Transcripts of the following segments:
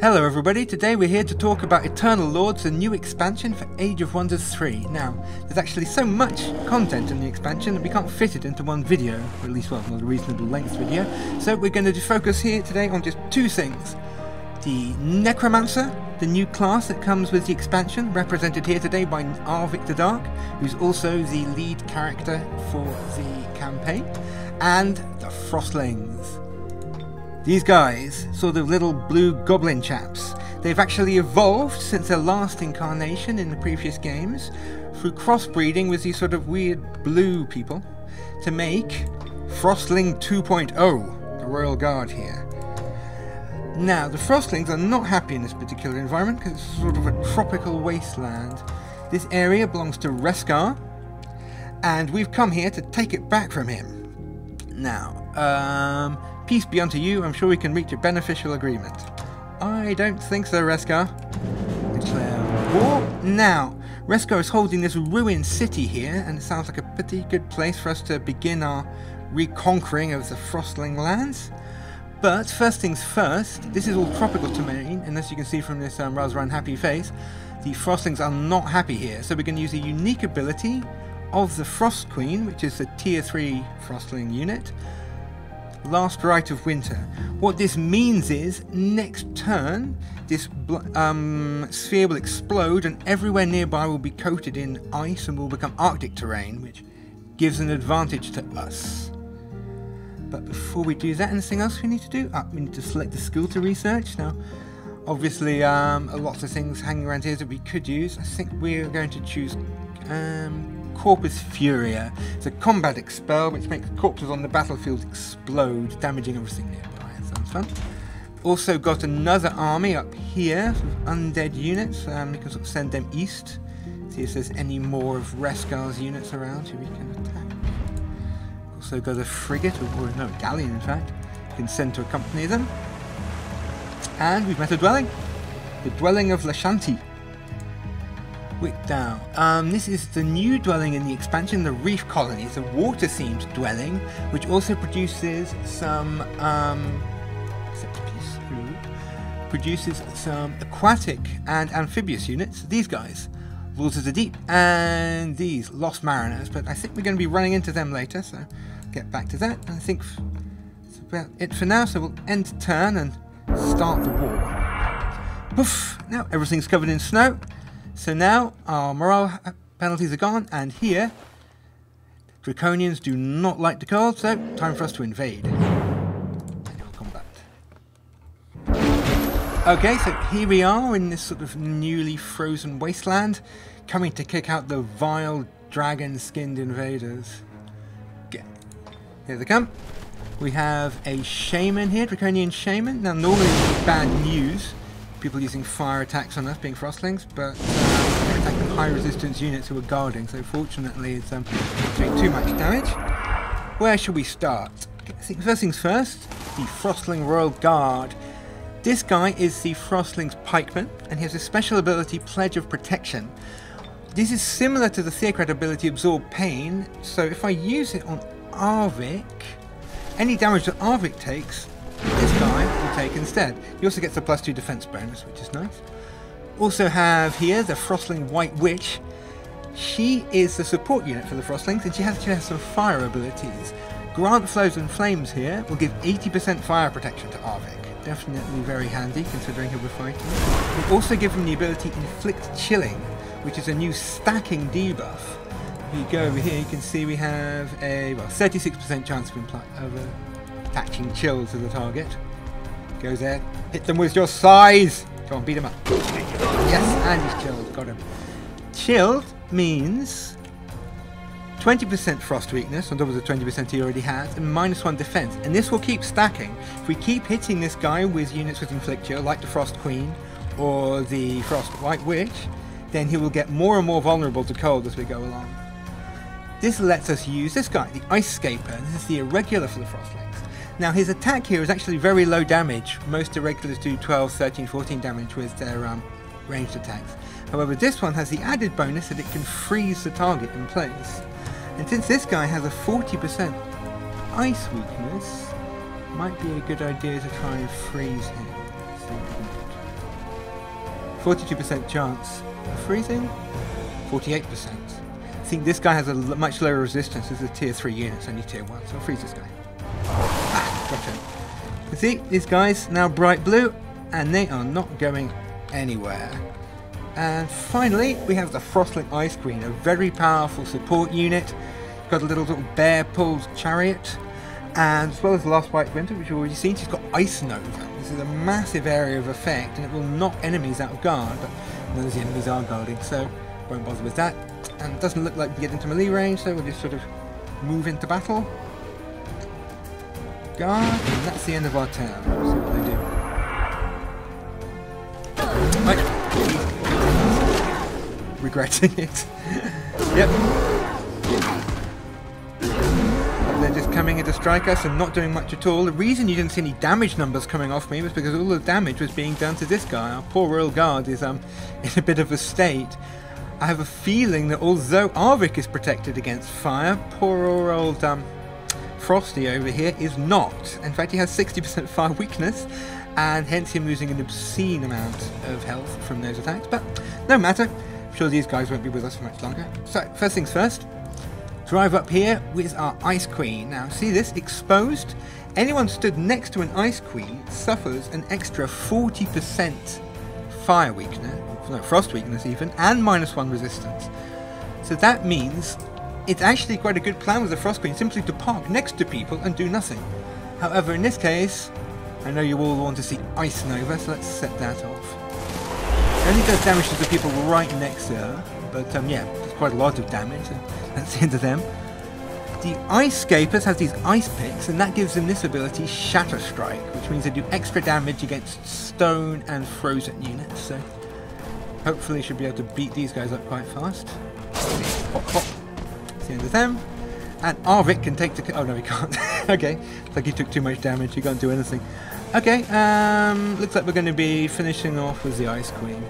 Hello everybody, today we're here to talk about Eternal Lords, the new expansion for Age of Wonders 3. Now, there's actually so much content in the expansion that we can't fit it into one video, or at least, well, not a reasonable length video. So we're going to focus here today on just two things. The Necromancer, the new class that comes with the expansion, represented here today by Arvik the Dark, who's also the lead character for the campaign, and the Frostlings. These guys, sort of little blue goblin chaps, they've actually evolved since their last incarnation in the previous games through crossbreeding with these sort of weird blue people to make Frostling 2.0, the Royal Guard here. Now, the Frostlings are not happy in this particular environment because it's sort of a tropical wasteland. This area belongs to Reskar, and we've come here to take it back from him. Now, peace be unto you, I'm sure we can reach a beneficial agreement. I don't think so, Reskar. Declare war. Now, Reskar is holding this ruined city here, and it sounds like a pretty good place for us to begin our reconquering of the Frostling lands. But first things first, this is all tropical terrain, and as you can see from this rather unhappy face, the Frostlings are not happy here. So we're going to use a unique ability of the Frost Queen, which is the tier 3 Frostling unit. Last Rite of Winter. What this means is, next turn, this sphere will explode and everywhere nearby will be coated in ice and will become Arctic terrain, which gives an advantage to us. But before we do that, anything else we need to do? We need to select the skill to research. Now, obviously, lots of things hanging around here that we could use. I think we're going to choose Corpus Furia. It's a combat expel which makes corpses on the battlefield explode, damaging everything nearby. Sounds fun. Also got another army up here of undead units. We can sort of send them east. See if there's any more of Reskar's units around who we can attack. Also got a frigate, or no, a galleon in fact, we can send to accompany them. And we've met a dwelling. The dwelling of Lashanti. Wick down. This is the new dwelling in the expansion, the Reef Colony. It's a water-themed dwelling, which also produces some aquatic and amphibious units. These guys, Lords of the Deep, and these Lost Mariners. But I think we're going to be running into them later, so I'll get back to that. I think that's about it for now. So we'll end turn and start the war. Poof! Now everything's covered in snow. So now our morale penalties are gone, and here, Draconians do not like the cold, so time for us to invade. Manual combat. Okay, so here we are in this sort of newly frozen wasteland, coming to kick out the vile dragon-skinned invaders. Okay. Here they come. We have a shaman here, Draconian shaman. Now normally it's bad news, people using fire attacks on us being Frostlings, but they're attacking high resistance units who are guarding, so fortunately it's not doing too much damage. Where should we start? I think first things first, the Frostling Royal Guard. This guy is the Frostling's Pikemen, and he has a special ability, Pledge of Protection. This is similar to the Theocrat ability, Absorb Pain, so if I use it on Arvik, any damage that Arvik takes, this guy will take instead. He also gets a +2 defense bonus, which is nice. Also have here the Frostling White Witch. She is the support unit for the Frostlings, and she has some fire abilities. Grant Flows and Flames here will give 80% fire protection to Arvik. Definitely very handy considering who we're fighting. We'll also give him the ability Inflict Chilling, which is a new stacking debuff. If you go over here, you can see we have a 36% chance of attaching chill to the target. Goes there, hit them with your size. Go on, beat him up. Yes, and he's chilled. Got him. Chilled means 20% frost weakness on top of the 20% he already has, and -1 defense. And this will keep stacking. If we keep hitting this guy with units with Inflict Chill, like the Frost Queen or the Frost White Witch, then he will get more and more vulnerable to cold as we go along. This lets us use this guy, the Ice Scaper. This is the irregular for the Frostlings. Now his attack here is actually very low damage. Most irregulars do 12, 13, 14 damage with their ranged attacks. However, this one has the added bonus that it can freeze the target in place. And since this guy has a 40% ice weakness, it might be a good idea to try and freeze him. See if we can 42% chance of freezing, 48%. I think this guy has a much lower resistance. This is a tier 3 unit, it's only tier 1, so I'll freeze this guy. Ah, gotcha. You see, these guys now bright blue, and they are not going anywhere. And finally, we have the Frostling Ice Queen, a very powerful support unit. Got a little bear-pulled chariot, and as well as the last White Winter, which you've already seen, she's got Ice Nova. This is a massive area of effect, and it will knock enemies out of guard, but none of the enemies are guarding, so won't bother with that. And it doesn't look like we get into melee range, so we'll just sort of move into battle. Guard, and that's the end of our turn. We'll see what they do. Right. Regretting it. Yep. They're just coming in to strike us and not doing much at all. The reason you didn't see any damage numbers coming off me was because all the damage was being done to this guy. Our poor Royal Guard is in a bit of a state. I have a feeling that although Arvik is protected against fire, poor old Frosty over here is not. In fact, he has 60% fire weakness, and hence him losing an obscene amount of health from those attacks. But no matter, I'm sure these guys won't be with us for much longer. So, first things first. Drive up here with our Ice Queen. Now, see this? Exposed. Anyone stood next to an Ice Queen suffers an extra 40% fire weakness, no, frost weakness even, and -1 resistance. So that means it's actually quite a good plan with the Frost Queen simply to park next to people and do nothing. However, in this case, I know you all want to see Ice Nova, so let's set that off. It only does damage to the people right next to her, but yeah, there's quite a lot of damage, so that's the end of them. The Ice Scapers has these ice picks, and that gives them this ability, Shatter Strike, which means they do extra damage against stone and frozen units, so hopefully should be able to beat these guys up quite fast. Pop, pop. That's the end of them. And Arvik can take the... oh no, he can't. Okay, it's like he took too much damage, he can't do anything. Okay, looks like we're going to be finishing off with the Ice Queen.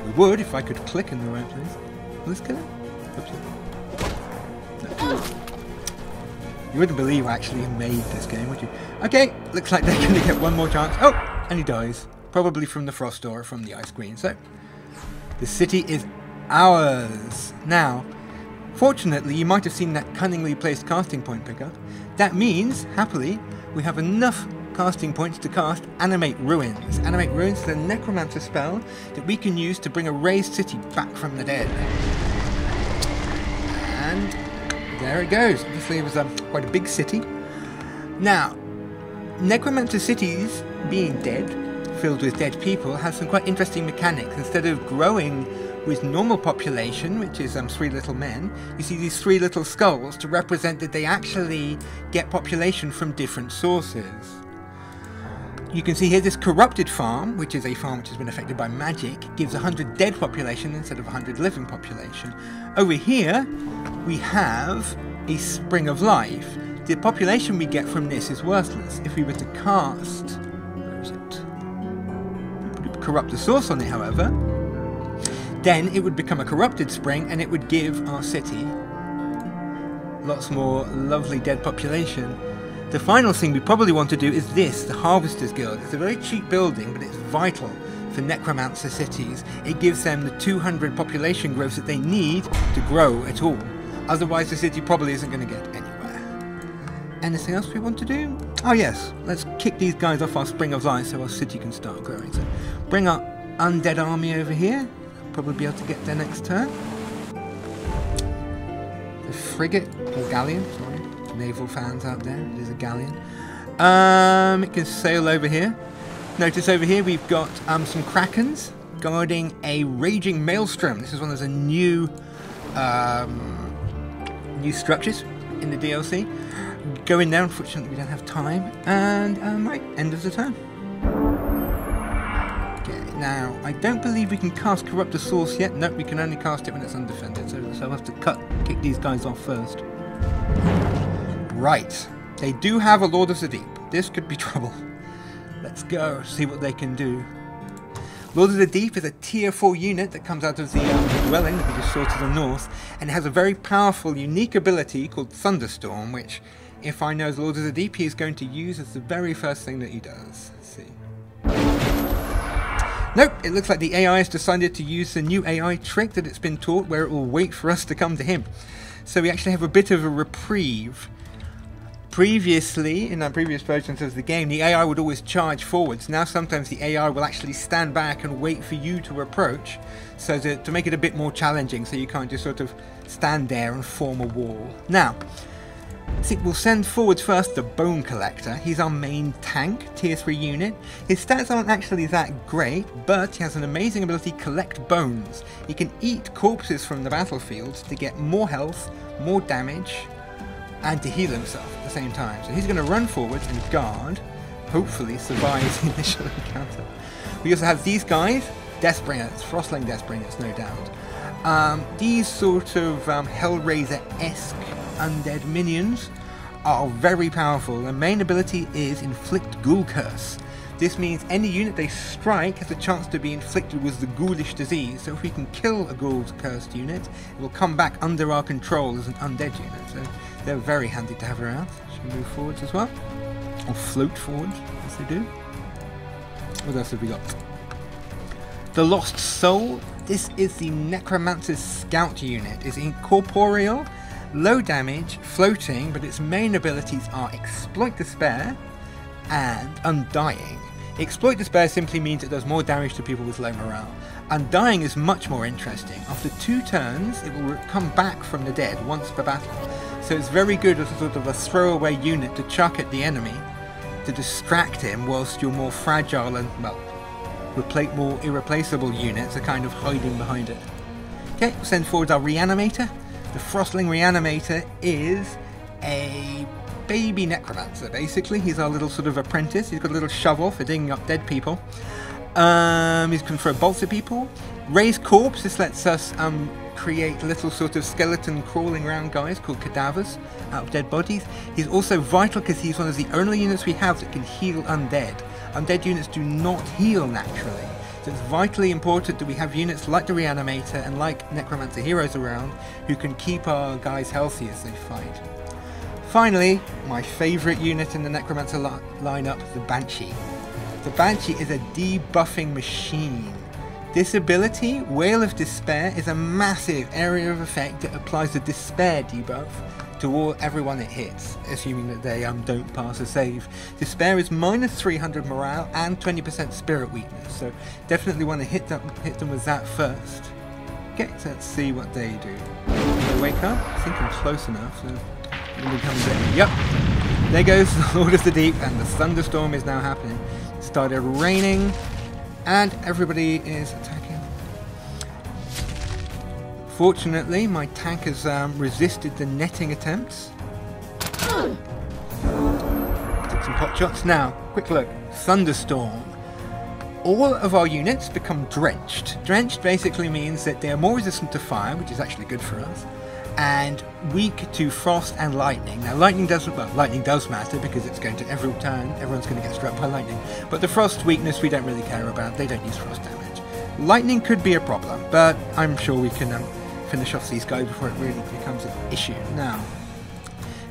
We would if I could click in the right place. Will this kill him? Oops. No. You wouldn't believe I actually made this game, would you? Okay, looks like they're going to get one more chance. Oh, and he dies. Probably from the Frost Door or from the Ice Queen. So, the city is ours. Now, fortunately, you might have seen that cunningly placed casting point pickup. That means, happily, we have enough casting points to cast Animate Ruins. Animate Ruins is a Necromancer spell that we can use to bring a raised city back from the dead. And there it goes. Obviously, it was quite a big city. Now, Necromancer cities, being dead, filled with dead people, has some quite interesting mechanics. Instead of growing with normal population, which is 3 little men, you see these 3 little skulls to represent that they actually get population from different sources. You can see here this corrupted farm, which is a farm which has been affected by magic, gives 100 dead population instead of 100 living population. Over here, we have a Spring of Life. The population we get from this is worthless. If we were to cast... where is it? Corrupt the source on it, however, then it would become a corrupted spring and it would give our city lots more lovely dead population. The final thing we probably want to do is this, the Harvester's Guild. It's a very cheap building, but it's vital for Necromancer cities. It gives them the 200 population growth that they need to grow at all. Otherwise the city probably isn't going to get anywhere. Anything else we want to do? Oh yes, let's kick these guys off our Spring of Life so our city can start growing. So bring our undead army over here. Probably be able to get there next turn. The frigate, or galleon, sorry. Naval fans out there, it is a galleon. It can sail over here. Notice over here we've got some krakens guarding a raging maelstrom. This is one of the new structures in the DLC. Go in there, unfortunately we don't have time. And right, end of the turn. Okay, now I don't believe we can cast Corrupt the Source yet. Nope, we can only cast it when it's undefended. So I'll have to kick these guys off first. Right, they do have a Lord of the Deep. This could be trouble. Let's go, see what they can do. Lord of the Deep is a tier 4 unit that comes out of the dwelling that we just saw to the north, and it has a very powerful, unique ability called Thunderstorm, which, if I know as Lord of the Deep, he is going to use as the very first thing that he does. Let's see. Nope, it looks like the AI has decided to use the new AI trick that it's been taught where it will wait for us to come to him. So we actually have a bit of a reprieve. Previously, in our previous versions of the game, the AI would always charge forwards. Now sometimes the AI will actually stand back and wait for you to approach, so to make it a bit more challenging, so you can't just sort of stand there and form a wall. Now, see, we'll send forwards first the Bone Collector. He's our main tank, tier 3 unit. His stats aren't actually that great, but he has an amazing ability to collect bones. He can eat corpses from the battlefield to get more health, more damage, and to heal himself at the same time. So he's going to run forwards and guard, hopefully survive the initial encounter. We also have these guys, Deathbringers, Frostling Deathbringers, no doubt. These sort of Hellraiser-esque undead minions are very powerful. Their main ability is Inflict Ghoul Curse. This means any unit they strike has a chance to be inflicted with the ghoulish disease, so if we can kill a ghoul cursed unit, it will come back under our control as an undead unit, so they're very handy to have around. Should we move forwards as well? Or float forwards, as they do. What else have we got? The Lost Soul. This is the Necromancer Scout unit. It's incorporeal, low damage, floating, but its main abilities are Exploit Despair and Undying. Exploit Despair simply means it does more damage to people with low morale. Undying is much more interesting. After 2 turns, it will come back from the dead once per battle. So it's very good as a sort of a throwaway unit to chuck at the enemy to distract him whilst your more fragile and, well, more irreplaceable units are kind of hiding behind it. Okay, we'll send forward our Reanimator. The Frostling Reanimator is a baby necromancer, basically. He's our little sort of apprentice. He's got a little shovel for digging up dead people. He can throw bolts at people. Raise corpse. This lets us create little sort of skeleton crawling around guys called cadavers out of dead bodies. He's also vital because he's one of the only units we have that can heal undead. Undead units do not heal naturally. So it's vitally important that we have units like the Reanimator and like Necromancer heroes around who can keep our guys healthy as they fight. Finally, my favourite unit in the Necromancer lineup, the Banshee. The Banshee is a debuffing machine. This ability, Wail of Despair, is a massive area of effect that applies the Despair debuff to everyone it hits, assuming that they don't pass a save. Despair is minus 300 morale and 20% spirit weakness, so definitely want to hit them with that first. Okay, so let's see what they do. They wake up. I think I'm close enough, so when we come in. Yep, there goes the Lord of the Deep, and the thunderstorm is now happening. It started raining, and everybody is attacking. Fortunately, my tank has resisted the netting attempts. Took some pot shots. Now, quick look. Thunderstorm. All of our units become drenched. Drenched basically means that they are more resistant to fire, which is actually good for us, and weak to frost and lightning. Now, lightning does matter because it's going to every turn. Everyone's going to get struck by lightning. But the frost weakness we don't really care about. They don't use frost damage. Lightning could be a problem, but I'm sure we can finish off these guys before it really becomes an issue. Now,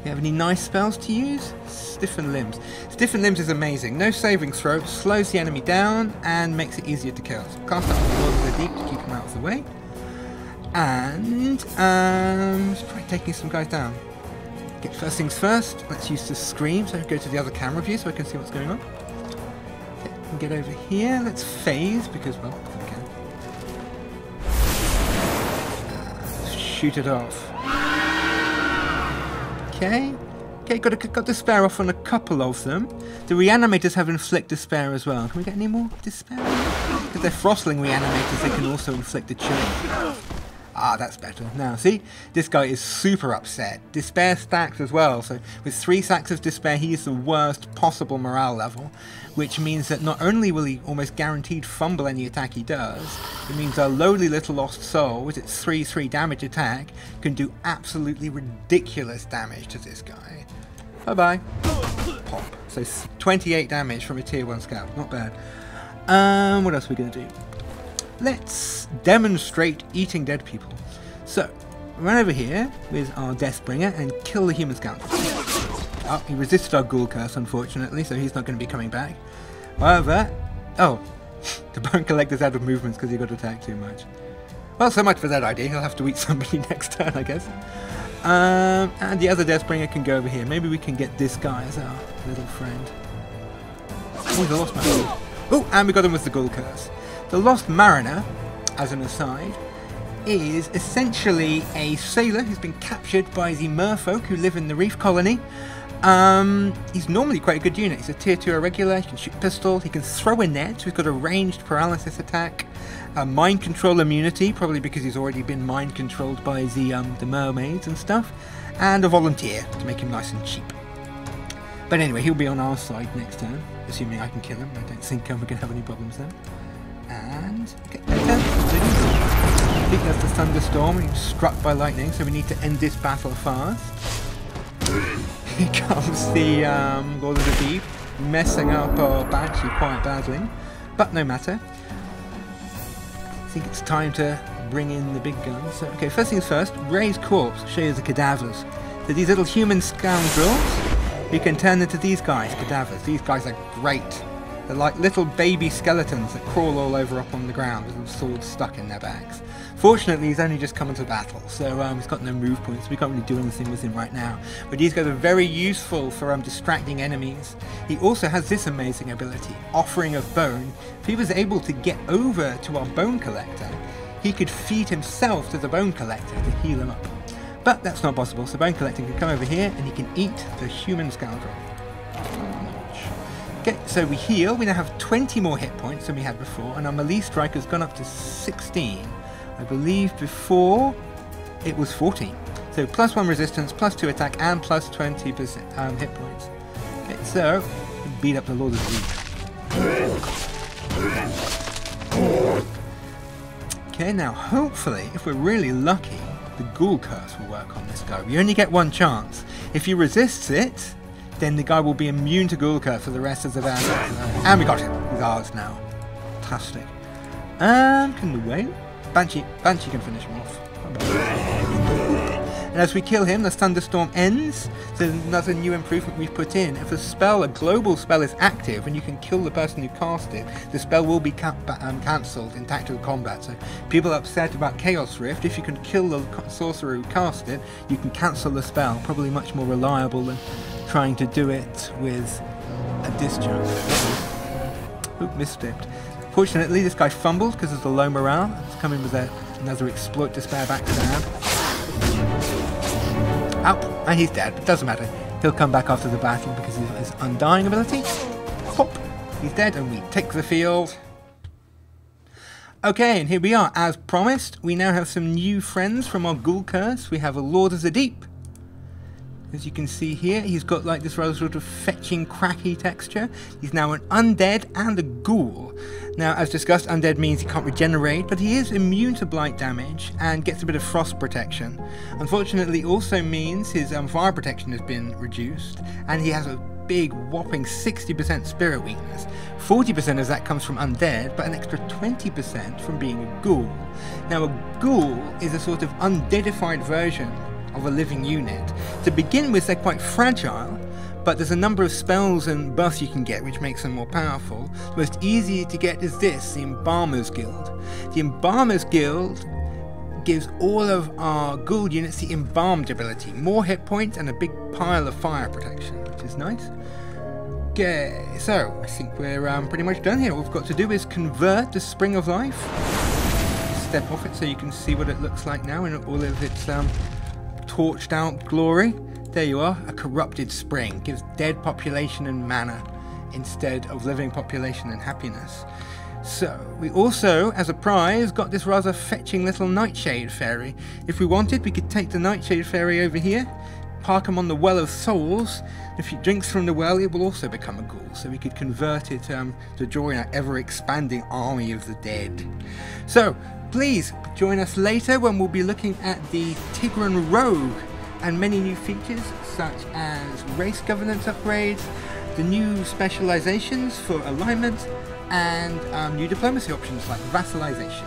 you have any nice spells to use? Stiffen Limbs. Stiffen Limbs is amazing. No saving throw, slows the enemy down and makes it easier to kill. So cast out the Lord of the Deep to keep him out of the way. And let's try taking some guys down. Get first things first. Let's use the scream. So go to the other camera view so I can see what's going on. Okay, and get over here. Let's phase because, well, we can. Shoot it off. Okay. Okay, got Despair off on a couple of them. The Reanimators have Inflict Despair as well. Can we get any more Despair? Because they're Frostling Reanimators, they can also inflict a chill. Ah, that's better. Now, see? This guy is super upset. Despair stacks as well, so with 3 stacks of Despair, he is the worst possible morale level, which means that not only will he almost guaranteed fumble any attack he does, it means our lowly little Lost Soul, with its 3/3 damage attack, can do absolutely ridiculous damage to this guy. Bye-bye. Pop. So 28 damage from a tier 1 scout. Not bad. What else are we going to do? Let's demonstrate eating dead people. So, run over here with our Deathbringer and kill the human scout. Oh, he resisted our Ghoul Curse, unfortunately, so he's not going to be coming back. However, oh, The Bone Collector's out of movements because he got attacked too much. Well, so much for that idea. He'll have to eat somebody next turn, I guess. And the other Deathbringer can go over here. Maybe we can get this guy as our little friend. Oh, the Lost Mariner. Oh, and we got him with the Ghoul Curse. The Lost Mariner, as an aside, is essentially a sailor who's been captured by the merfolk who live in the reef colony. He's normally quite a good unit. He's a tier 2 irregular, he can shoot pistol, he can throw a net, so he's got a ranged paralysis attack, mind control immunity, probably because he's already been mind controlled by the mermaids and stuff, and a volunteer to make him nice and cheap. But anyway, he'll be on our side next turn, assuming I can kill him. I don't think we're going to have any problems there. And, okay, I think that's the thunderstorm, he's struck by lightning, so we need to end this battle fast. Here comes the Lord of the Deep, messing up our Banshee quite badly, but no matter. I think it's time to bring in the big guns. So, okay, first things first, raise corpse, show you the cadavers. So these little human scoundrels, you can turn into these guys, cadavers. These guys are great. They're like little baby skeletons that crawl all over up on the ground with swords stuck in their backs. Fortunately, he's only just come into battle, so he's got no move points. We can't really do anything with him right now. But these guys are very useful for distracting enemies. He also has this amazing ability, Offering of Bone. If he was able to get over to our Bone Collector, he could feed himself to the Bone Collector to heal him up. But that's not possible, so Bone Collector can come over here and he can eat the human scoundrel. Okay, so we heal. We now have 20 more hit points than we had before, and our melee strike has gone up to 16. I believe before it was 14. So +1 resistance, +2 attack, and +20% hit points. Okay, so beat up the Lord of the Deep. Okay, now hopefully, if we're really lucky, the Ghoul Curse will work on this guy. We only get one chance. If he resists it, then the guy will be immune to Ghoul Curse for the rest of the battle. And we got him. He's ours now. Fantastic. Can we wait? Banshee can finish him off. And as we kill him, the thunderstorm ends. So there's another new improvement we've put in. If a global spell is active and you can kill the person who cast it, the spell will be cancelled in tactical combat. So people are upset about Chaos Rift. If you can kill the sorcerer who cast it, you can cancel the spell. Probably much more reliable than trying to do it with a discharge. Oop, misstepped. Fortunately, this guy fumbled because of the low morale. He's coming with another exploit to spare backstab. Ow, and he's dead, but doesn't matter. He'll come back after the battle because of his undying ability. Pop! He's dead, and we take the field. Okay, and here we are. As promised, we now have some new friends from our Ghoul Curse. We have a Lord of the Deep. As you can see here, he's got like this rather sort of fetching, cracky texture. He's now an undead and a ghoul. Now, as discussed, undead means he can't regenerate, but he is immune to blight damage and gets a bit of frost protection. Unfortunately, also means his fire protection has been reduced, and he has a big whopping 60% spirit weakness. 40% of that comes from undead, but an extra 20% from being a ghoul. Now, a ghoul is a sort of undeadified version of a living unit. To begin with, they're quite fragile, but there's a number of spells and buffs you can get which makes them more powerful. The most easy to get is this, the Embalmer's Guild. The Embalmer's Guild gives all of our ghoul units the embalmed ability, more hit points and a big pile of fire protection, which is nice. Okay, so I think we're pretty much done here. All we've got to do is convert the Spring of Life. Step off it so you can see what it looks like now in all of its torched out glory. There you are, a corrupted spring. Gives dead population and mana instead of living population and happiness. So, we also, as a prize, got this rather fetching little Nightshade Fairy. If we wanted, we could take the Nightshade Fairy over here, park him on the Well of Souls. If he drinks from the well, it will also become a ghoul, so we could convert it to join our ever-expanding army of the dead. So, please join us later when we'll be looking at the Tigran Rogue and many new features such as race governance upgrades, the new specializations for alignment, and new diplomacy options like vassalization.